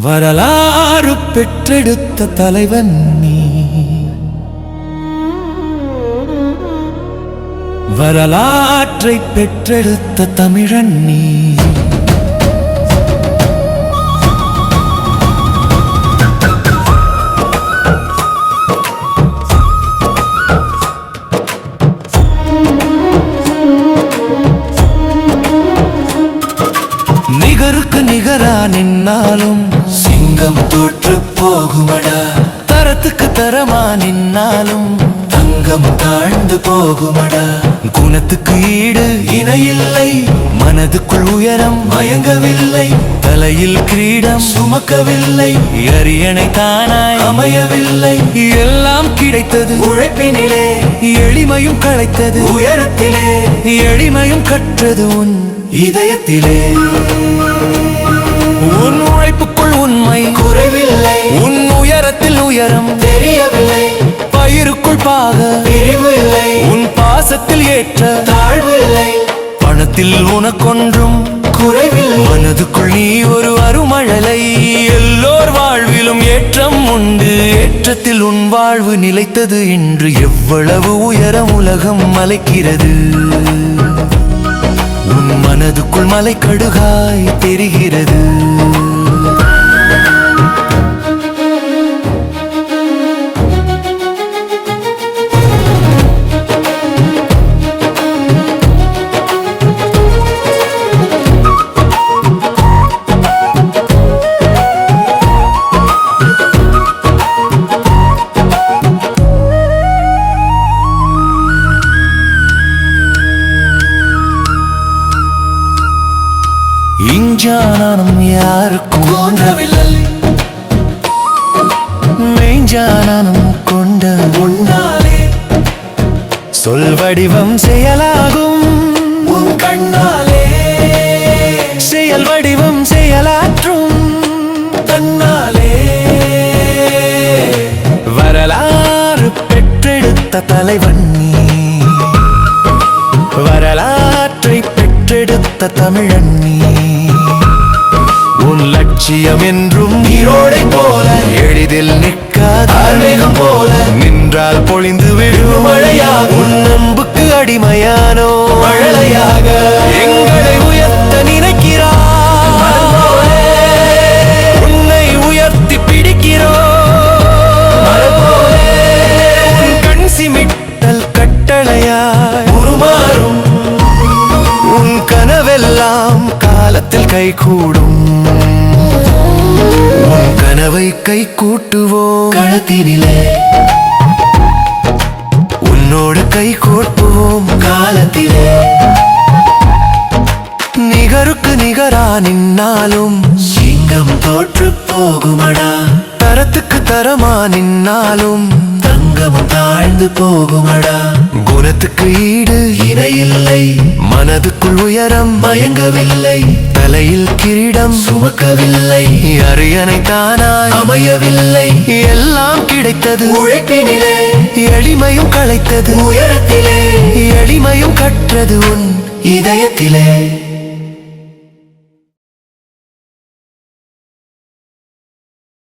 வரலாறு பெற்றெடுத்த தலைவன் நீ, வரலாற்றை பெற்றெடுத்த தமிழன் நீ. நிகருக்கு நிகரா நின்னாலும் சிங்கம் தோற்று போகுமடா. தரத்துக்கு தரமா நின்னாலும் தங்கம் தாழ்ந்து போகுமடா. குணத்துக்கு ஈடு இணையில்லை, மனதுக்குள் உயரம் மயங்கவில்லை, தலையில் கிரீடம் சுமக்கவில்லை, அரியணை தானாய் அமையவில்லை. எல்லாம் கிடைத்தது உழைப்பினிலே, எளிமையும் களைத்தது உயரத்திலே, எளிமையும் கற்றது உன் இதயத்திலே. உன் உழைப்புக்குள் உண்மை குறைவில்லை, உன் உயரத்தில் உயரம் தெரியவில்லை, பயிருக்குள் பாக பிரிவு இல்லை, உன் பாசத்தில் ஏற்ற தாழ்வு இல்லை, பணத்தில் உனக்கொன்றும் குறைவில்லை, மனதுக்குள் நீ ஒரு அருமழலை. எல்லோர் வாழ்விலும் ஏற்றம் உண்டு, ஏற்றத்தில் உன் வாழ்வு நிலைத்தது. இன்று எவ்வளவு உயரம் உலகம் மலைக்கிறது, உன் மனதுக்குள் மலைக்கடுகாய் தெரிகிறது. இஞ்சானானும் யாருக்கும் தோன்றவில்லை, மெய்ஞ்சானானும் கொண்ட முன்னாலே சொல் வடிவம் செயலாகும் உன் கண்ணாலே, செயல் வடிவம் செயலாற்றும் தன்னாலே. வரலாறு பெற்றெடுத்த தலைவன் நீ, வரலாற்றை பெற்றெடுத்த தமிழன் நீ. உன் லட்சியம் என்றும் நீரோடை போல எளிதில் நிற்காத மேகம் போல, நின்றால் பொழிந்து விழும் மழையாக, உன் நம்புக்கு அடிமையானோ மழலையாக எங்களை உயர்த்த நினைக்கிறாய். உன்னை உயர்த்தி பிடிக்கிறோம், உன் கண் சிமிட்டல் கட்டளையாய் உருமாறும், உன் கனவெல்லாம் காலத்தில் கைகூடும். உன் கனவை கை கூட்டுவோம் களத்தினிலே, உன்னோடு கை கோர்ப்போம் காலத்திலே. நிகருக்கு நிகரா நின்னாலும் சிங்கம் தோற்று போகுமடா. தரத்துக்கு தரமா நின்னாலும் தங்கமும் தாழ்ந்து போகுமடா. குணத்துக்கு ஈடு இணையில்லை, மனதுக்குள் உயரம் மயங்கவில்லை, தலையில் கிரீடம் சுமக்கவில்லை, அரியணை தானாய் அமையவில்லை. எல்லாம் கிடைத்தது உழைப்பினிலே, எளிமையும் களைத்தது உயரத்திலே, எளிமையும் கற்றது உன் இதயத்திலே.